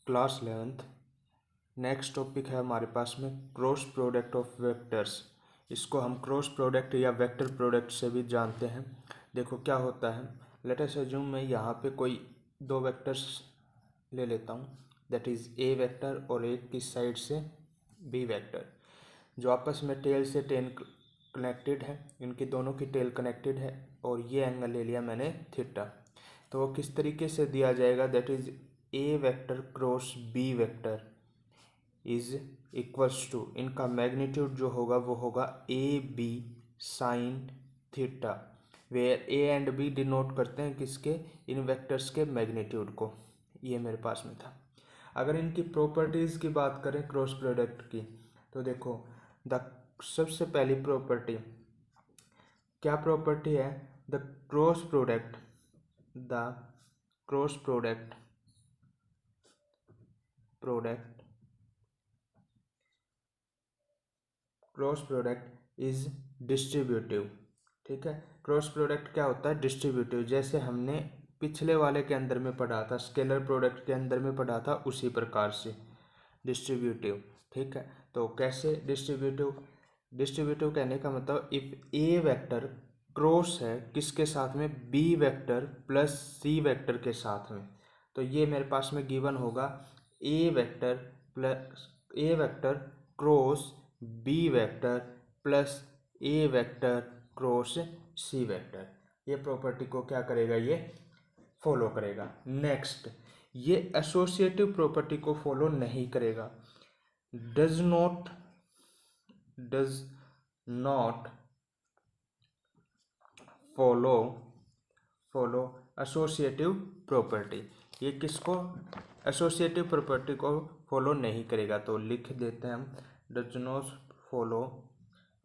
Class 11th। Next topic है हमारे पास में क्रॉस प्रोडक्ट ऑफ वेक्टर्स। इसको हम क्रॉस प्रोडक्ट या वेक्टर प्रोडक्ट से भी जानते हैं। देखो क्या होता है, लेट अस अज्यूम मैं यहाँ पे कोई दो वेक्टर्स ले लेता हूँ, दैट इज़ ए वेक्टर और एक किस साइड से बी वेक्टर, जो आपस में टेल से टेन कनेक्टेड है। इनकी दोनों की टेल कनेक्टेड है और ये एंगल ले लिया मैंने थीटा। तो वो किस तरीके से दिया जाएगा, that is A vector cross B vector is equals to, इनका मैग्नीट्यूड जो होगा वो होगा A B sine theta, where A and B denote करते हैं किसके, इन वेक्टर्स के मैग्नीट्यूड को। ये मेरे पास में था। अगर इनकी प्रॉपर्टीज़ की बात करें क्रॉस प्रोडक्ट की, तो देखो द सबसे पहली प्रॉपर्टी क्या प्रॉपर्टी है, the cross product cross product is distributive. ठीक है, क्रॉस प्रोडक्ट क्या होता है, डिस्ट्रीब्यूटिव। जैसे हमने पिछले वाले के अंदर में पढ़ा था, स्केलर प्रोडक्ट के अंदर में पढ़ा था, उसी प्रकार से डिस्ट्रीब्यूटिव। ठीक है, तो कैसे डिस्ट्रीब्यूटिव कहने का मतलब इफ ए वेक्टर क्रॉस है किसके साथ में, B vector plus C vector के साथ में, तो ये मेरे पास में गिवन होगा a vector cross B vector plus a vector cross c vector. ये प्रॉपर्टी को क्या करेगा, ये फॉलो करेगा। नेक्स्ट, ये एसोसिएटिव प्रॉपर्टी को फॉलो नहीं करेगा, does not follow associative property. ये किसको, एसोसिएटिव प्रॉपर्टी को फॉलो नहीं करेगा। तो लिख देते हैं हम, डज नॉट फॉलो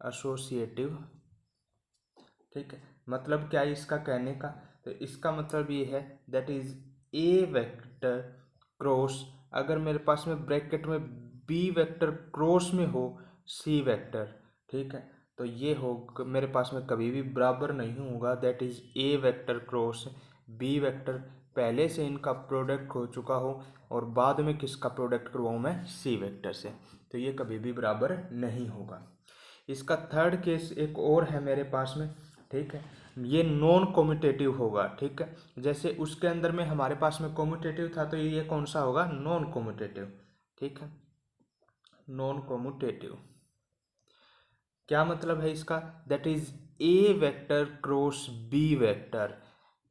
एसोसिएटिव। ठीक है, मतलब क्या है इसका कहने का, तो इसका मतलब ये है that is A vector cross, अगर मेरे पास में ब्रैकेट में बी वेक्टर क्रॉस में हो सी वेक्टर, ठीक है, तो ये हो मेरे पास में कभी भी बराबर नहीं होगा, that is A vector cross B vector, पहले से इनका प्रोडक्ट हो चुका हो और बाद में किसका प्रोडक्ट करवाऊँ मैं, सी वेक्टर से, तो ये कभी भी बराबर नहीं होगा। इसका थर्ड केस एक और है मेरे पास में। ठीक है, ये नॉन कॉम्यूटेटिव होगा। ठीक है, जैसे उसके अंदर में हमारे पास में कॉम्यूटेटिव था, तो ये कौन सा होगा, नॉन कॉम्यूटेटिव। ठीक है, नॉन कॉम्यूटेटिव क्या मतलब है इसका, that is A vector cross B vector.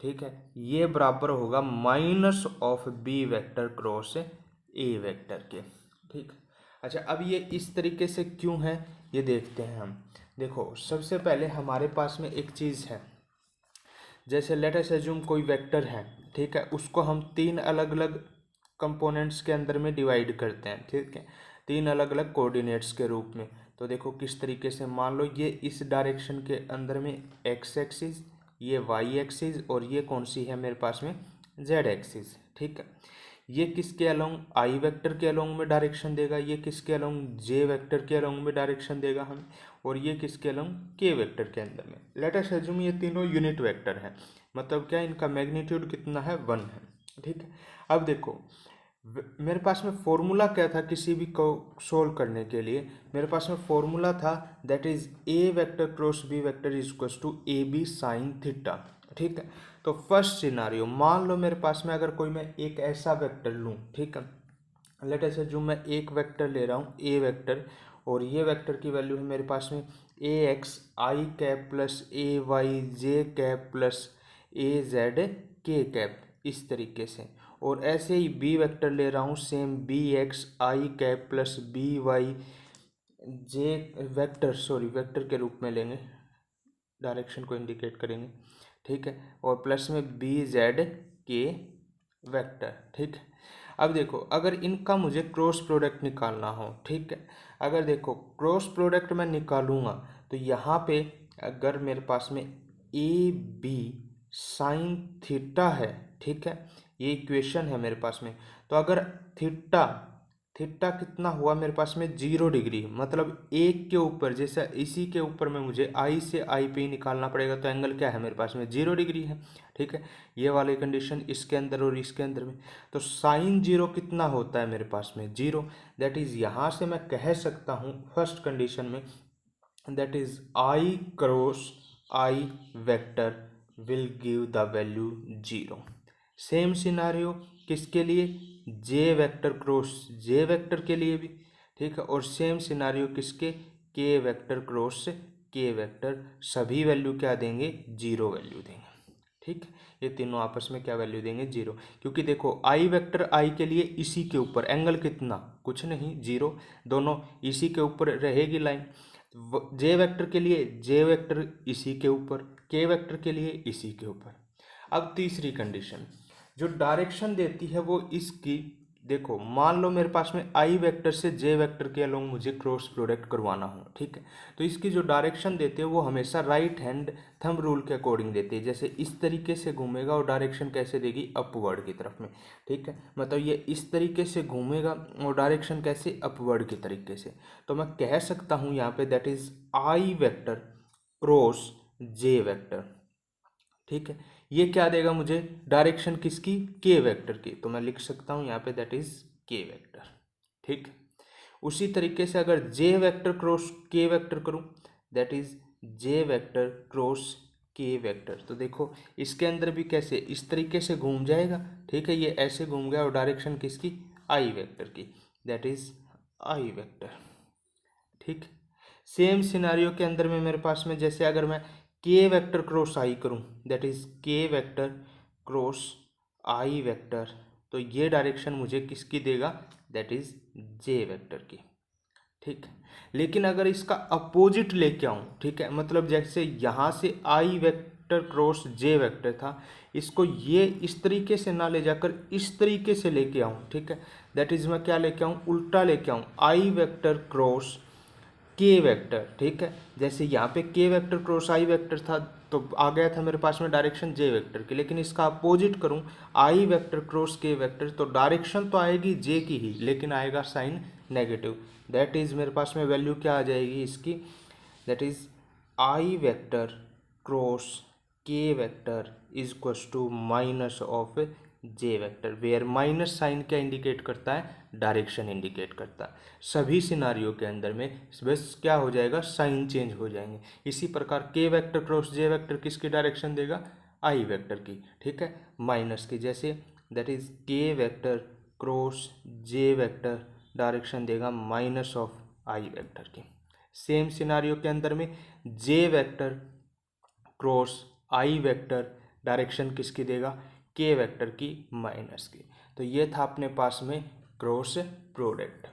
ठीक है, ये बराबर होगा minus of B vector cross A vector के। ठीक, अच्छा अब ये इस तरीके से क्यों है ये देखते हैं हम। देखो सबसे पहले हमारे पास में एक चीज़ है, जैसे लेट अस अज्यूम कोई वेक्टर है, ठीक है, उसको हम तीन अलग अलग कंपोनेंट्स के अंदर में डिवाइड करते हैं। ठीक है, तीन अलग अलग कोऑर्डिनेट्स के रूप में। तो देखो किस तरीके से, मान लो ये इस डायरेक्शन के अंदर में एक्स एक्सिस, ये वाई एक्सिस और ये कौन सी है मेरे पास में, जेड एक्सिस। ठीक है, ये किसके अलोंग, आई वेक्टर के अलोंग में डायरेक्शन देगा, ये किसके अलोंग, जे वेक्टर के अलोंग में डायरेक्शन देगा हम, और ये किसके अलोंग, के वेक्टर के अंदर में। लेट अस अज्यूम ये तीनों यूनिट वेक्टर है, मतलब क्या, इनका मैग्नीट्यूड कितना है, 1 है। ठीक है, अब देखो मेरे पास में फॉर्मूला क्या था किसी भी को सोल्व करने के लिए, मेरे पास में फॉर्मूला था that is A vector cross B vector is equal to A B sine theta. ठीक है, तो फर्स्ट सिनारियो, मान लो मेरे पास में अगर कोई मैं एक ऐसा वेक्टर लूँ, ठीक है, लेट अस अज्यूम मैं एक वेक्टर ले रहा हूँ ए वेक्टर, और ये वेक्टर की वैल्यू है मेरे पास में ए एक्स आई कैप प्लस ए वाई जे कैप प्लस ए जेड के कैप, इस तरीके से। और ऐसे ही बी वेक्टर ले रहा हूँ सेम बी एक्स आई कैप प्लस बी वाई जे वेक्टर के रूप में लेंगे, डायरेक्शन को इंडिकेट करेंगे। ठीक है, और प्लस में बी जेड के वेक्टर। ठीक है, अब देखो अगर इनका मुझे क्रॉस प्रोडक्ट निकालना हो, ठीक है, अगर देखो क्रॉस प्रोडक्ट मैं निकालूंगा तो यहाँ पे अगर मेरे पास में ए बी साइन थीटा है, ठीक है, ये इक्वेशन है मेरे पास में, तो अगर थीटा थीटा कितना हुआ मेरे पास में 0 डिग्री, मतलब एक के ऊपर, जैसे इसी के ऊपर में मुझे आई से आई पे ही निकालना पड़ेगा, तो एंगल क्या है मेरे पास में 0 डिग्री है। ठीक है, ये वाली कंडीशन इसके अंदर और इसके अंदर में, तो साइन 0 कितना होता है मेरे पास में 0। दैट इज यहाँ से मैं कह सकता हूँ फर्स्ट कंडीशन में, that is I cross I vector will give the value 0। Same scenario किसके लिए, जे वेक्टर क्रॉस जे वेक्टर के लिए भी। ठीक है, और सेम सिनारियो किसके, के वेक्टर क्रॉस के वेक्टर, सभी वैल्यू क्या देंगे 0 वैल्यू देंगे। ठीक, ये तीनों आपस में क्या वैल्यू देंगे 0, क्योंकि देखो आई वेक्टर आई के लिए इसी के ऊपर एंगल कितना, कुछ नहीं 0, दोनों इसी के ऊपर रहेगी लाइन। जे वेक्टर के लिए जे वेक्टर इसी के ऊपर, के वेक्टर के लिए इसी के ऊपर। अब तीसरी कंडीशन जो डायरेक्शन देती है वो इसकी, देखो मान लो मेरे पास में आई वेक्टर से जे वेक्टर के अलोंग मुझे क्रॉस प्रोडक्ट करवाना हो। ठीक है, तो इसकी जो डायरेक्शन देते हैं वो हमेशा राइट हैंड थंब रूल के अकॉर्डिंग देती है, जैसे इस तरीके से घूमेगा और डायरेक्शन कैसे देगी अपवर्ड की तरफ में। ठीक है, मतलब ये इस तरीके से घूमेगा और डायरेक्शन कैसे अपवर्ड के तरीके से। तो मैं कह सकता हूँ यहाँ पे that is i vector cross J vector. ठीक है, ये क्या देगा मुझे डायरेक्शन किसकी, के वेक्टर की, तो मैं लिख सकता हूँ यहाँ पे दैट इज के वेक्टर। ठीक, उसी तरीके से अगर जे वेक्टर क्रॉस के वेक्टर करूँ, that is J vector cross k vector, तो देखो इसके अंदर भी कैसे इस तरीके से घूम जाएगा। ठीक है, ये ऐसे घूम गया और डायरेक्शन किसकी, आई वेक्टर की, दैट इज आई वेक्टर। ठीक, सेम सिनारियो के अंदर में मेरे पास में जैसे अगर मैं के वेक्टर क्रॉस आई करूं, दैट इज के वेक्टर क्रॉस आई वेक्टर, तो ये डायरेक्शन मुझे किसकी देगा, दैट इज जे वेक्टर की। ठीक, लेकिन अगर इसका अपोजिट लेके आऊँ, ठीक है, मतलब जैसे यहाँ से आई वेक्टर क्रॉस जे वेक्टर था, इसको ये इस तरीके से ना ले जाकर इस तरीके से लेके आऊँ। ठीक है, दैट इज मैं क्या लेके आऊँ, उल्टा लेके आऊँ, आई वेक्टर क्रॉस के वेक्टर। ठीक है, जैसे यहाँ पे के वेक्टर क्रॉस आई वेक्टर था तो आ गया था मेरे पास में डायरेक्शन जे वेक्टर की, लेकिन इसका अपोजिट करूँ आई वेक्टर क्रॉस के वेक्टर, तो डायरेक्शन तो आएगी जे की ही, लेकिन आएगा साइन नेगेटिव। दैट इज मेरे पास में वैल्यू क्या आ जाएगी इसकी, that is i vector cross k vector is equals to minus of j vector, where minus sign क्या इंडिकेट करता है, डायरेक्शन इंडिकेट करता है। सभी सिनारियों के अंदर में बस क्या हो जाएगा, साइन चेंज हो जाएंगे। इसी प्रकार के वेक्टर क्रॉस जे वेक्टर किसकी डायरेक्शन देगा, आई वेक्टर की। ठीक है, माइनस की, जैसे दैट इज के वेक्टर क्रॉस जे वेक्टर डायरेक्शन देगा माइनस ऑफ आई वेक्टर की। सेम सिनारियो के अंदर में जे वेक्टर क्रॉस आई वेक्टर डायरेक्शन किसकी देगा, के वेक्टर की माइनस की। तो ये था अपने पास में क्रॉस प्रोडक्ट।